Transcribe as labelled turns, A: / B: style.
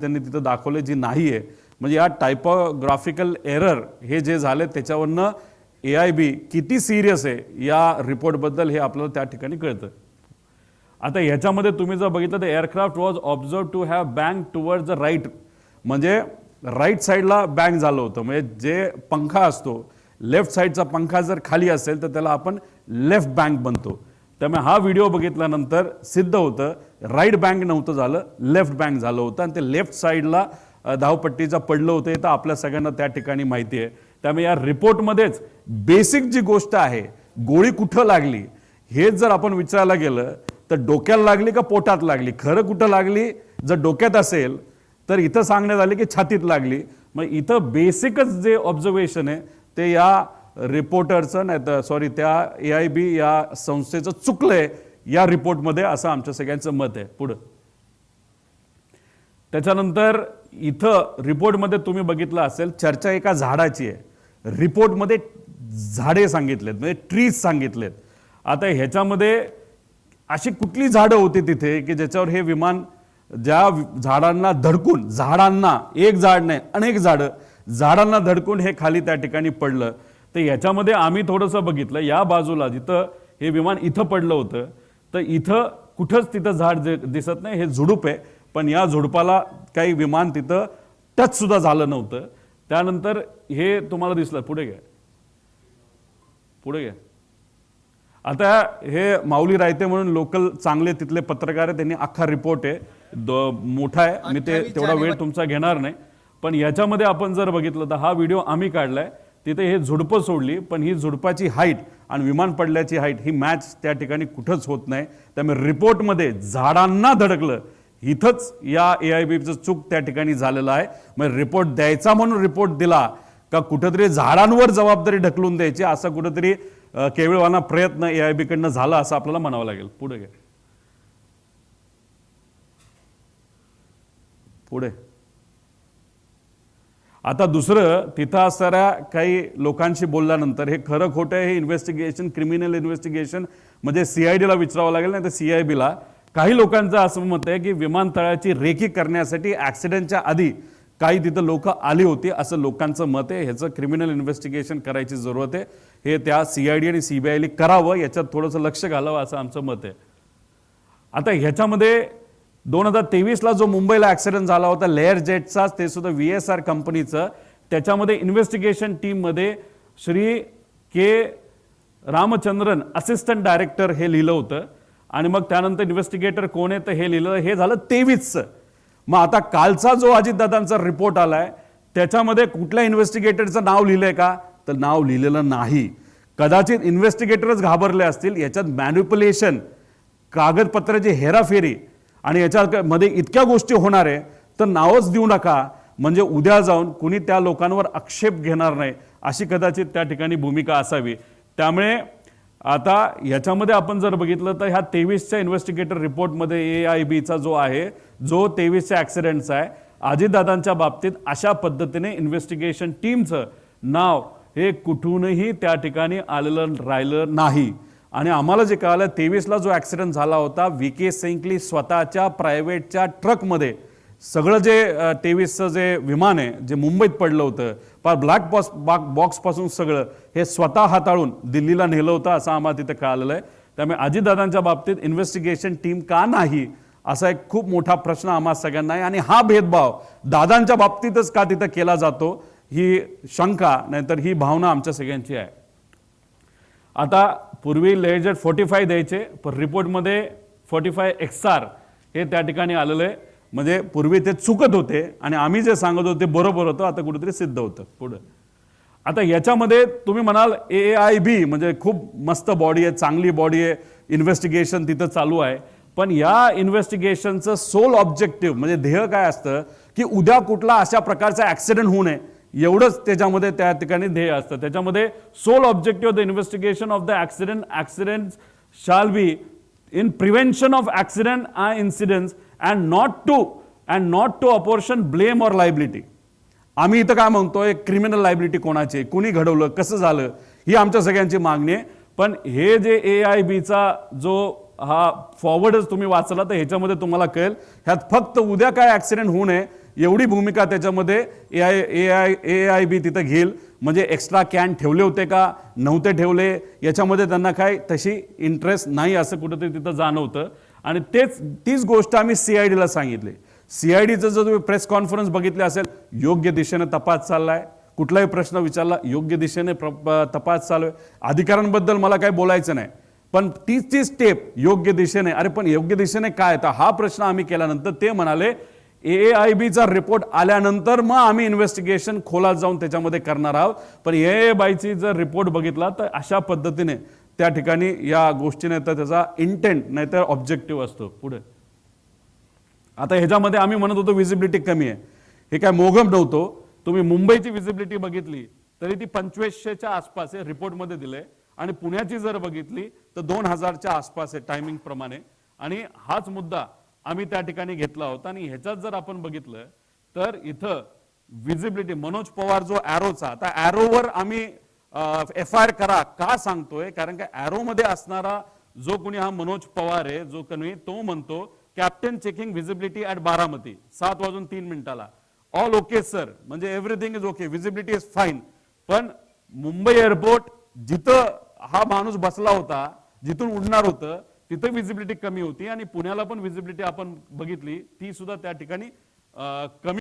A: त्यांनी तिथं दाखवले जी नाही आहे. म्हणजे या टायपोग्राफिकल एरर हे जे झाले त्याच्यावरनं AIB किती सिरियस आहे या रिपोर्टबद्दल हे आपल्याला त्या ठिकाणी कळतं. आता ह्याच्यामध्ये तुम्ही जर बघितलं तर aircraft was observe to have bank towards the right, म्हणजे राईट साईडला बँक झालं होतं. म्हणजे जे पंखा असतो लेफ्ट साईडचा पंखा जर खाली असेल तर त्याला आपण लेफ्ट बँक बनतो. त्यामुळे हा व्हिडिओ बघितल्यानंतर सिद्ध होतं राईट बँक नव्हतं झालं, लेफ्ट बँक झालं होतं आणि ते लेफ्ट साईडला धावपट्टीचा पडलं होतं. हे तर आपल्या सगळ्यांना त्या ठिकाणी माहिती आहे. त्यामुळे या रिपोर्टमध्येच बेसिक जी गोष्ट आहे, गोळी कुठं लागली हे जर आपण विचारायला गेलं तर डोक्याला लागली का पोटात लागली, खरं कुठं लागली, जर डोक्यात असेल तर इथं सांगण्यात आले की छातीत लागली. मग इथं बेसिकच जे ऑब्झर्वेशन आहे ते या रिपोर्टरचं नाही तर सॉरी त्या AIB या संस्थेचं चुकलंय या रिपोर्टमध्ये, असं आमच्या सगळ्यांचं मत आहे. पुढं त्याच्यानंतर इथं रिपोर्टमध्ये तुम्ही बघितलं असेल चर्चा एका झाडाची आहे. रिपोर्टमध्ये झाडे सांगितलेत, म्हणजे ट्रीज सांगितलेत. आता ह्याच्यामध्ये अशी कुठली झाडं होती तिथे की ज्याच्यावर हे विमान ज्या झाडांना धडकून, झाडांना एक झाड नाही अनेक झाडांना धडकून हे खाली त्या ठिकाणी पडलं. तर याच्यामध्ये आम्ही थोडंसं बघितलं या बाजूला जिथं हे विमान इथं पडलं होतं तर इथं कुठंच तिथं झाड दिसत नाही, हे झुडूप आहे. पण या झुडपाला काही विमान तिथं टच सुद्धा झालं नव्हतं. त्यानंतर हे तुम्हाला दिसलं, पुढे घ्या पुढे घ्या. आता हे माऊली रायते म्हणून लोकल चांगले तिथले पत्रकार आहे, त्यांनी अख्खा रिपोर्ट आहे, मोठा आहे, मी ते तेवढा वेळ तुमचा घेणार नाही. पण याच्यामध्ये आपण जर बघितलं तर हा व्हिडिओ आम्ही काढलाय, तिथे हे झुडपं सोडली पण ही झुडपाची हाईट आणि विमान पडल्याची हाईट ही मॅच त्या ठिकाणी कुठंच होत नाही. त्यामुळे रिपोर्टमध्ये झाडांना धडकलं इथंच या AIBचं चूक त्या ठिकाणी झालेलं आहे. मग रिपोर्ट द्यायचा म्हणून रिपोर्ट दिला का कुठंतरी झाडांवर जबाबदारी ढकलून द्यायची, असा कुठंतरी केवळवाना प्रयत्न AIB कडनं झाला असं आपल्याला म्हणावं लागेल. पुढे घ्या पुढे. आता दुसरं तिथं असणाऱ्या काही लोकांशी बोलल्यानंतर हे खरं खोटं हे इन्व्हेस्टिगेशन, क्रिमिनल इन्व्हेस्टिगेशन म्हणजे CID ला विचारावं लागेल नाही तर CIB ला. काही लोकांचं असं मत आहे की विमानतळाची रेकी करण्यासाठी ऍक्सिडेंटच्या आधी काही तिथं लोक आली होती असं लोकांचं मत आहे. ह्याचं क्रिमिनल इन्व्हेस्टिगेशन करायची जरूरत आहे. हे त्या CID आणि CBI करावं, याच्यात थोडंसं लक्ष घालावं असं आमचं मत आहे. आता ह्याच्यामध्ये 2023ला जो मुंबईला ऍक्सिडेंट झाला होता लेअर जेटचा, ते सुद्धा VSR कंपनीचं, त्याच्यामध्ये इन्व्हेस्टिगेशन टीममध्ये Shri K. Ramachandran assistant director हे लिहिलं होतं आणि मग त्यानंतर इन्व्हेस्टिगेटर कोण आहे तर हे लिहिलं, हे झालं 23चं. मग आता कालचा जो अजितदादांचा रिपोर्ट आलाय त्याच्यामध्ये कुठल्या इन्व्हेस्टिगेटरचं नाव लिहिलंय का तर नाव लिहिलेलं नाही. कदाचित इन्व्हेस्टिगेटरच घाबरले असतील. याच्यात मॅन्युप्युलेशन, कागदपत्राची हेराफेरी आणि याच्यामध्ये इतक्या गोष्टी होणार आहे तर नावच देऊ नका, म्हणजे उद्या जाऊन कुणी त्या लोकांवर आक्षेप घेणार नाही, अशी कदाचित त्या ठिकाणी भूमिका असावी. त्यामुळे आता याच्यामध्ये आपण जर बघितलं तर ह्या 23च्या इन्व्हेस्टिगेटर रिपोर्टमध्ये AIBचा जो आहे, जो 23च्या ॲक्सिडेंटचा आहे, अजितदादांच्या बाबतीत अशा पद्धतीने इन्व्हेस्टिगेशन टीमचं नाव हे कुठूनही त्या ठिकाणी आलेलं राहिलं नाही. आणि आम्हाला जे कळालं 23ला जो ॲक्सिडेंट झाला होता VK सिंकली स्वतःच्या प्रायव्हेटच्या ट्रकमध्ये, सगळं जे 23चं जे विमान आहे जे मुंबईत पडलं होतं, ब्लॅक बॉक्सपासून सगळं हे स्वतः हाताळून दिल्लीला नेलं होतं असं आम्हाला तिथं कळालेलं आहे. त्यामुळे अजितदादांच्या बाबतीत इन्व्हेस्टिगेशन टीम का नाही असा एक खूप मोठा प्रश्न आम्हा सगळ्यांना आहे. आणि हा भेदभाव दादांच्या बाबतीतच का तिथं केला जातो ही शंका, नाहीतर ही भावना आमच्या सगळ्यांची आहे. आता पूर्वी लेअर 45 द्यायचे, पण रिपोर्टमध्ये 45 XR हे त्या ठिकाणी आलेलं आहे. म्हणजे पूर्वी ते चुकत होते आणि आम्ही जे सांगत होते बरोबर होतं, आता कुठेतरी सिद्ध होतं. पुढे आता याच्यामध्ये तुम्ही म्हणाल AIB म्हणजे खूप मस्त बॉडी आहे, चांगली बॉडी आहे, इन्व्हेस्टिगेशन तिथं चालू आहे. पण या इन्व्हेस्टिगेशनचं सोल ऑब्जेक्टिव्ह म्हणजे ध्येय काय असतं की उद्या कुठला अशा प्रकारचा ॲक्सिडेंट होऊ नये, एवढंच त्याच्यामध्ये त्या ठिकाणी ध्येय असतं. त्याच्यामध्ये sole objective of the investigation of the accident shall be in prevention of accident and incidents and not to apportion blame or liability. आम्ही इथं काय म्हणतोय, क्रिमिनल लायबिलिटी कोणाची, कुणी घडवलं, कसं झालं, ही आमच्या सगळ्यांची मागणी आहे. पण हे जे AIBचा जो हा फॉरवर्डच तुम्ही वाचला तर ह्याच्यामध्ये तुम्हाला कळेल ह्यात फक्त उद्या काय ॲक्सिडेंट होऊ नये एवढी भूमिका त्याच्यामध्ये AIB तिथं घेईल, म्हणजे एक्स्ट्रा कॅन ठेवले होते का नव्हते ठेवले याच्यामध्ये त्यांना काय तशी इंटरेस्ट नाही असं कुठंतरी तिथं जाणवतं. आणि तीच गोष्ट आम्ही CIDला सांगितली. CIDचं जर तुम्ही प्रेस कॉन्फरन्स बघितले असेल, योग्य दिशेने तपास चाललाय, कुठलाही प्रश्न विचारला योग्य दिशेने तपास चालू आहे. अधिकाऱ्यांबद्दल मला काय बोलायचं नाही, पण तीच स्टेप योग्य दिशेने. अरे पण योग्य दिशेने काय, तर हा प्रश्न आम्ही केल्यानंतर ते म्हणाले AIBचा रिपोर्ट आल्यानंतर मग आम्ही इन्व्हेस्टिगेशन खोलात जाऊन त्याच्यामध्ये करणार आहोत. पण AIBची जर रिपोर्ट बघितला तर अशा पद्धतीने त्या ठिकाणी या गोष्टीने तर त्याचा इंटेंट नाही तर ऑब्जेक्टिव्ह असतो. पुढे आता ह्याच्यामध्ये आम्ही म्हणत होतो विजिबिलिटी कमी आहे, हे काय मोघम नव्हतो. तुम्ही मुंबईची विजिबिलिटी बघितली तरी ती 2500च्या आसपास आहे रिपोर्टमध्ये दिले, आणि पुण्याची जर बघितली तर 2000च्या आसपास आहे टायमिंग प्रमाणे. आणि हाच मुद्दा आम्ही त्या ठिकाणी घेतला होता. आणि ह्याच्यात जर आपण बघितलं तर इथं विजिबिलिटी मनोज पवार जो ॲरोचा, आता ॲरोवर आम्ही FIR करा का सांगतोय, कारण का ॲरोमध्ये असणारा जो कोणी हा मनोज पवार आहे जो कोणी, तो म्हणतो captain checking visibility at Baramati 7:03 all okay sir, म्हणजे everything is okay, visibility is fine. पण मुंबई एअरपोर्ट जिथं हा माणूस बसला होता, जिथून उडणार होतं तिथं विजिबिलिटी कमी होती, आणि पुण्याला पण विजिबिलिटी आपण बघितली ती सुद्धा त्या ठिकाणी कमी